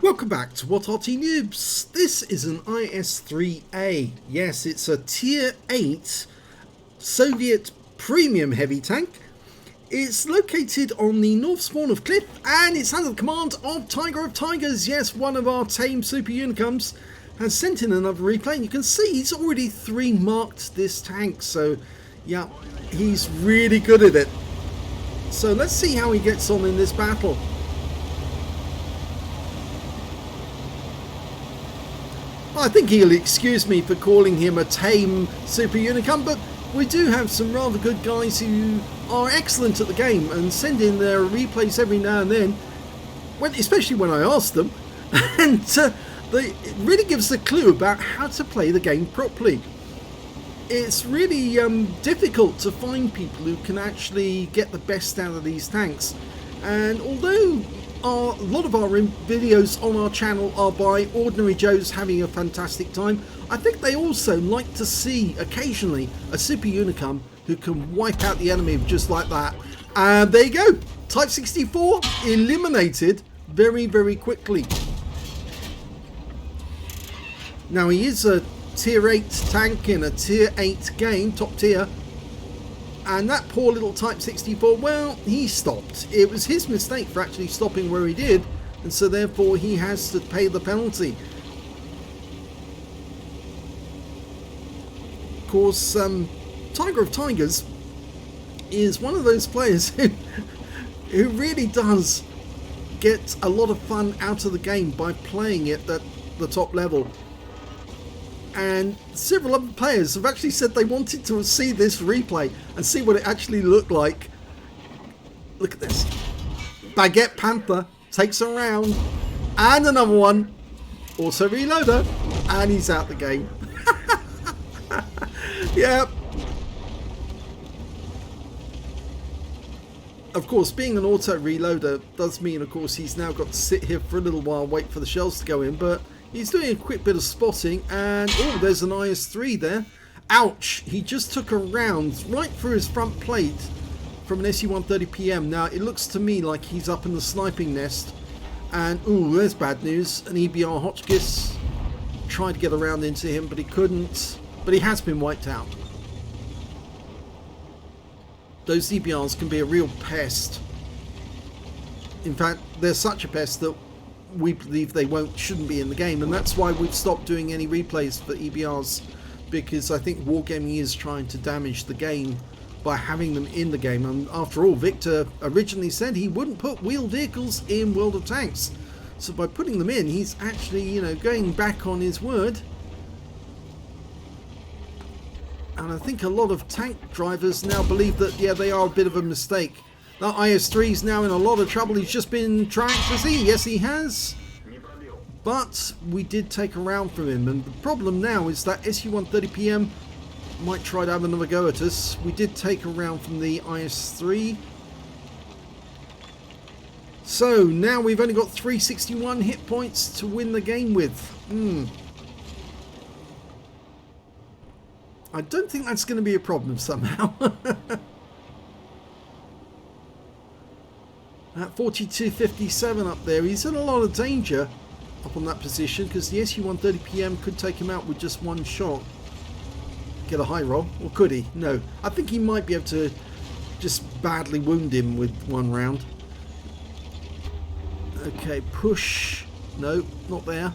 Welcome back to What Arty Noobs. This is an IS-3A. Yes, it's a Tier 8 Soviet premium heavy tank. It's located on the north spawn of Cliff and it's under the command of Tiger of Tigers. Yes, one of our tame super unicums has sent in another replay. And you can see he's already 3 marked this tank. So, yeah, he's really good at it. So let's see how he gets on in this battle. I think he'll excuse me for calling him a tame super unicum, but we do have some rather good guys who are excellent at the game and send in their replays every now and then, especially when I ask them, and it really gives a clue about how to play the game properly. It's really difficult to find people who can actually get the best out of these tanks, and although a lot of our videos on our channel are by ordinary Joes having a fantastic time, I think they also like to see occasionally a super unicum who can wipe out the enemy just like that. And there you go, Type 64 eliminated very, very quickly. Now he is a Tier 8 tank in a Tier 8 game, top tier. And that poor little Type 64, well, he stopped. It was his mistake for actually stopping where he did, and so therefore he has to pay the penalty. Of course, Tiger of Tigers is one of those players who really does get a lot of fun out of the game by playing it at the top level. And several other players have actually said they wanted to see this replay and see what it actually looked like. Look at this. Baguette Panther takes a round. And another one. Also reloader. And he's out the game. Yeah. Of course, being an auto reloader does mean, of course, he's now got to sit here for a little while, wait for the shells to go in. But he's doing a quick bit of spotting, and oh, there's an IS-3 there. Ouch! He just took a round right through his front plate from an SU-130PM. Now, it looks to me like he's up in the sniping nest. And, ooh, there's bad news. An EBR Hotchkiss tried to get around into him, but he couldn't. But he has been wiped out. Those EBRs can be a real pest. In fact, they're such a pest that we believe they shouldn't be in the game, and that's why we've stopped doing any replays for EBRs, because I think Wargaming is trying to damage the game by having them in the game. And after all, Victor originally said he wouldn't put wheeled vehicles in World of Tanks, so by putting them in, he's actually, you know, going back on his word. And I think a lot of tank drivers now believe that, yeah, they are a bit of a mistake. That IS-3 is now in a lot of trouble. He's just been tracked, has he? Yes, he has. But we did take a round from him. And the problem now is that SU-130PM might try to have another go at us. We did take a round from the IS-3. So now we've only got 361 hit points to win the game with. I don't think that's going to be a problem somehow. At 42.57 up there, he's in a lot of danger up on that position, because the SU-130PM could take him out with just one shot. Get a high roll, or could he? No. I think he might be able to just badly wound him with one round. Okay, push. No, not there.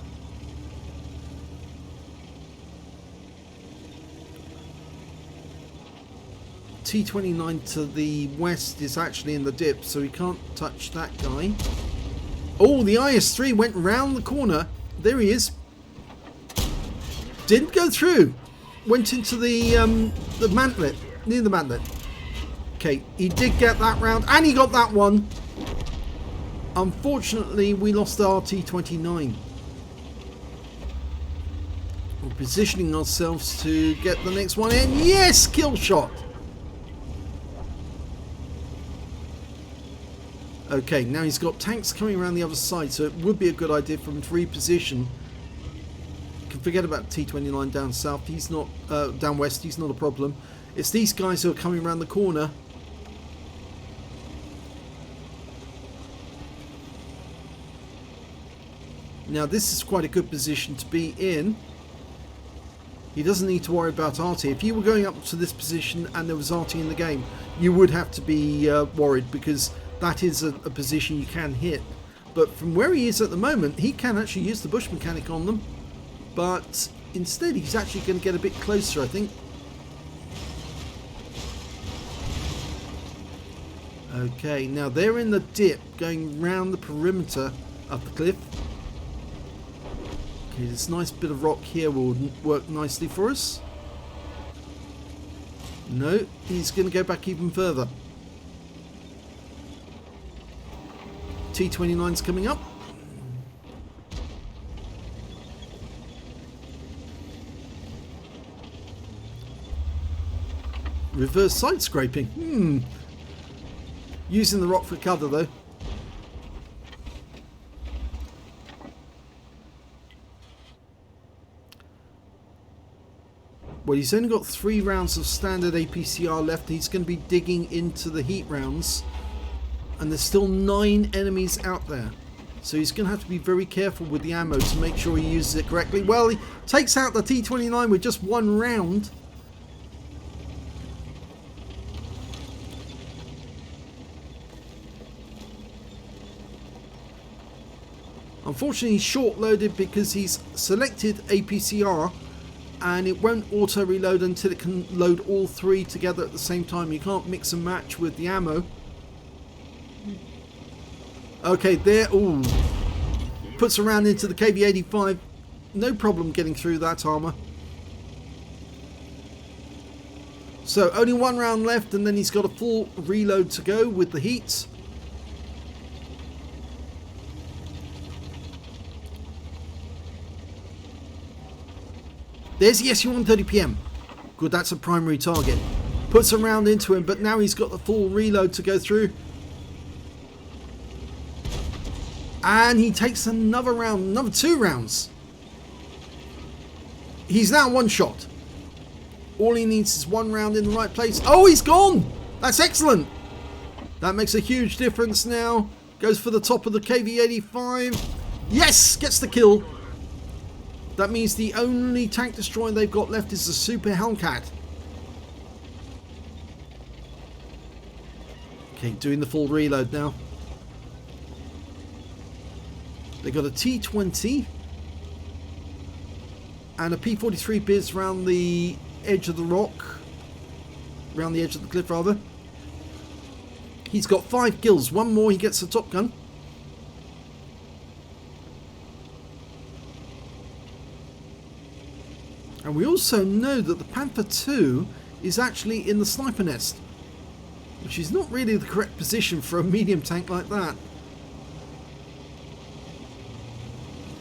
T29 to the west is actually in the dip, so he can't touch that guy. Oh, the IS-3 went round the corner. There he is. Didn't go through. Went into the mantlet, near the mantlet. Okay, he did get that round, and he got that one. Unfortunately, we lost our T29. We're positioning ourselves to get the next one in. Yes, kill shot. Okay, now he's got tanks coming around the other side, so it would be a good idea for him to reposition. You can forget about T29 down south. He's not down west. He's not a problem. It's these guys who are coming around the corner. Now this is quite a good position to be in. He doesn't need to worry about Arty. If you were going up to this position and there was Arty in the game, you would have to be worried, because that is a position you can hit. But from where he is at the moment, he can actually use the bush mechanic on them. But instead, he's actually going to get a bit closer, I think. Okay, now they're in the dip, going round the perimeter of the cliff. Okay, this nice bit of rock here will work nicely for us. No, he's going to go back even further. T-29's coming up. Reverse side scraping. Using the rock for cover though. Well, he's only got 3 rounds of standard APCR left. He's going to be digging into the heat rounds. And there's still 9 enemies out there. So he's going to have to be very careful with the ammo to make sure he uses it correctly. Well, he takes out the T-29 with just 1 round. Unfortunately, he's short-loaded because he's selected APCR. And it won't auto-reload until it can load all 3 together at the same time. You can't mix and match with the ammo. Okay, there. Ooh. Puts a round into the KV-85. No problem getting through that armor. So only 1 round left, and then he's got a full reload to go with the heat. There's the SU-130PM. Good, that's a primary target. Puts a round into him, but now he's got the full reload to go through. And he takes another round, another 2 rounds. He's now 1 shot. All he needs is 1 round in the right place. Oh, he's gone! That's excellent! That makes a huge difference now. Goes for the top of the KV-85. Yes! Gets the kill. That means the only tank destroyer they've got left is the Super Hellcat. Okay, doing the full reload now. They got a T-20 and a P-43 Biz around the edge of the rock. Around the edge of the cliff, rather. He's got 5 kills. 1 more, he gets the Top Gun. And we also know that the Panther II is actually in the sniper nest, which is not really the correct position for a medium tank like that.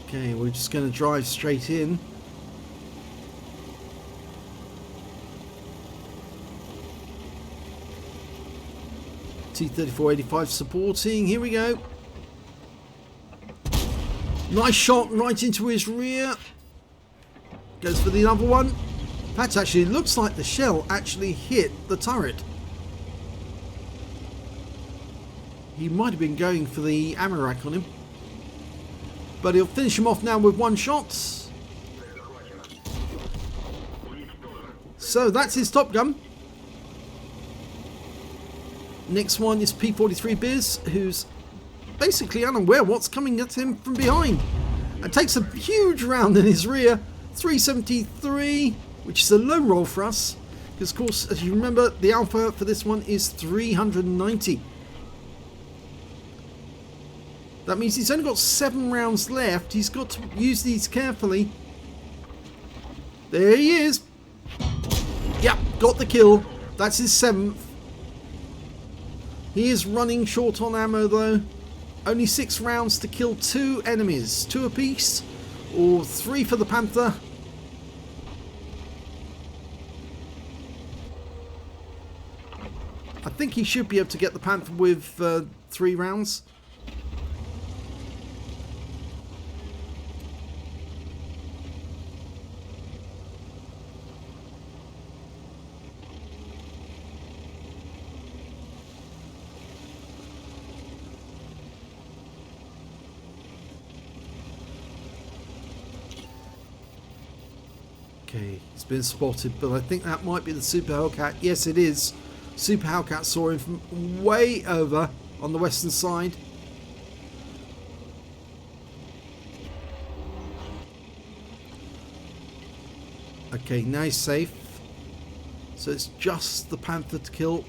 Okay, we're just going to drive straight in. T-34-85 supporting. Here we go. Nice shot right into his rear. Goes for the other one. That actually looks like the shell actually hit the turret. He might have been going for the ammo rack on him. But he'll finish him off now with 1 shot. So that's his Top Gun. Next one is P-43 Biz, who's basically unaware what's coming at him from behind. And takes a huge round in his rear. 373, which is a low roll for us. Because, of course, as you remember, the alpha for this one is 390. That means he's only got 7 rounds left. He's got to use these carefully. There he is. Yep, got the kill. That's his 7th. He is running short on ammo though. Only 6 rounds to kill 2 enemies. 2 apiece. Or 3 for the Panther. I think he should be able to get the Panther with 3 rounds. Okay, he's been spotted, but I think that might be the Super Hellcat. Yes, it is. Super Hellcat saw him from way over on the western side. Okay, now he's safe. So it's just the Panther to kill.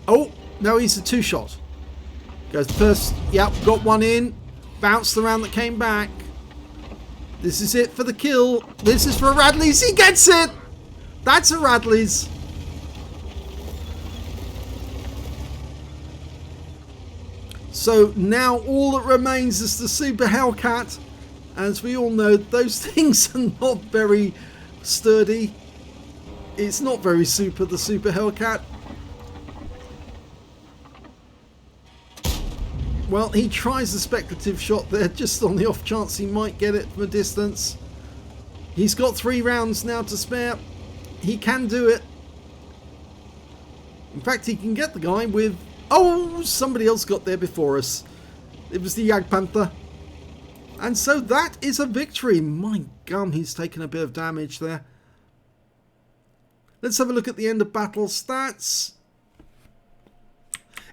Oh, no, he's a two-shot. Goes first. Yep, got one in. Bounced the round that came back. This is it for the kill. This is for Radley's. He gets it. That's a Radley's. So now all that remains is the Super Hellcat. As we all know, those things are not very sturdy. It's not very super, the Super Hellcat. Well, he tries a speculative shot there, just on the off chance he might get it from a distance. He's got 3 rounds now to spare. He can do it. In fact, he can get the guy with... Oh, somebody else got there before us. It was the Jagdpanther. And so that is a victory. My gum, he's taken a bit of damage there. Let's have a look at the end of battle stats.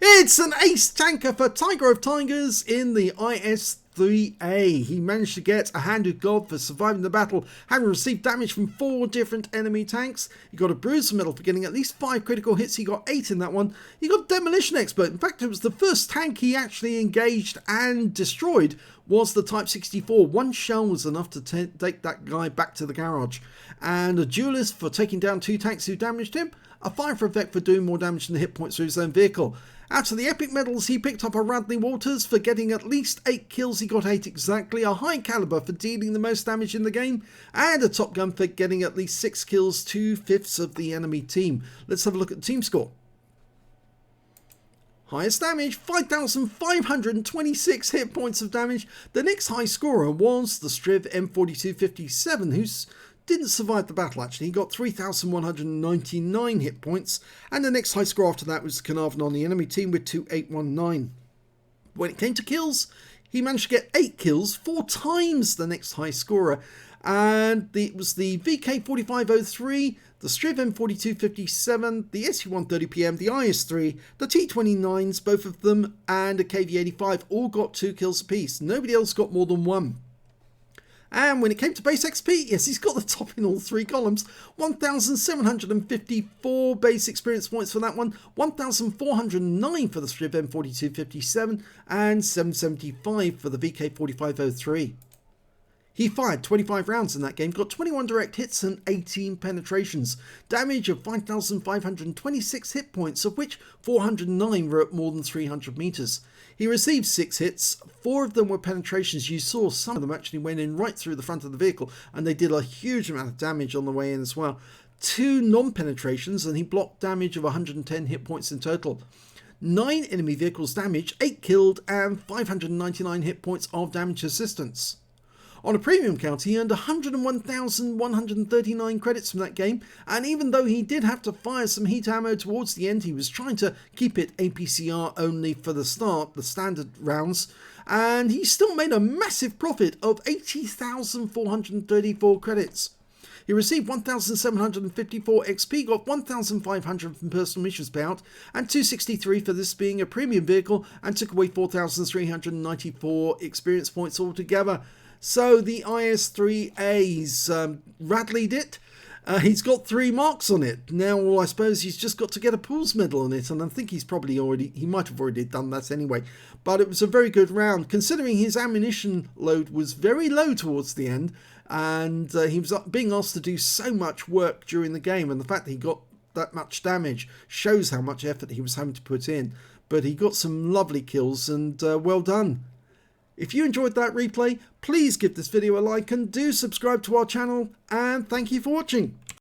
It's an ace tanker for Tiger of Tigers in the IS-3A. He managed to get a Hand of God for surviving the battle, having received damage from 4 different enemy tanks. He got a Bruiser Medal for getting at least 5 critical hits. He got 8 in that one. He got Demolition Expert. In fact, it was the first tank he actually engaged and destroyed was the Type 64. 1 shell was enough to take that guy back to the garage. And a Duelist for taking down 2 tanks who damaged him. A Fire for Effect for doing more damage than the hit points through his own vehicle. Out of the epic medals, he picked up a Radley Walters for getting at least 8 kills. He got 8 exactly. A High Caliber for dealing the most damage in the game. And a Top Gun for getting at least 6 kills, 2/5 of the enemy team. Let's have a look at the team score. Highest damage, 5,526 hit points of damage. The next high scorer was the Striv M4257, who didn't survive the battle actually. He got 3,199 hit points. And the next high score after that was Carnarvon on the enemy team with 2,819. When it came to kills, he managed to get 8 kills, 4 times the next high scorer. And it was the VK4503, the Striv M4257, the SU130PM, the IS-3, the T29s, both of them, and a KV85, all got 2 kills apiece. Nobody else got more than 1. And when it came to base XP, yes, he's got the top in all 3 columns. 1,754 base experience points for that one, 1,409 for the Striv M4257, and 775 for the VK4503. He fired 25 rounds in that game, got 21 direct hits and 18 penetrations. Damage of 5,526 hit points, of which 409 were at more than 300 meters. He received 6 hits, 4 of them were penetrations. You saw some of them actually went in right through the front of the vehicle, and they did a huge amount of damage on the way in as well. 2 non-penetrations, and he blocked damage of 110 hit points in total. 9 enemy vehicles damaged, 8 killed, and 599 hit points of damage assistance. On a premium count, he earned 101,139 credits from that game, and even though he did have to fire some heat ammo towards the end, he was trying to keep it APCR only for the start, the standard rounds, and he still made a massive profit of 80,434 credits. He received 1,754 XP, got 1,500 from personal missions payout, and 263 for this being a premium vehicle, and took away 4,394 experience points altogether. So the IS-3A's Radley'd it. He's got 3 marks on it. Now I suppose he's just got to get a Pools medal on it, and I think he might have already done that anyway. But it was a very good round, considering his ammunition load was very low towards the end, and he was being asked to do so much work during the game, and the fact that he got that much damage shows how much effort he was having to put in. But he got some lovely kills, and well done. If you enjoyed that replay, please give this video a like and do subscribe to our channel, and thank you for watching.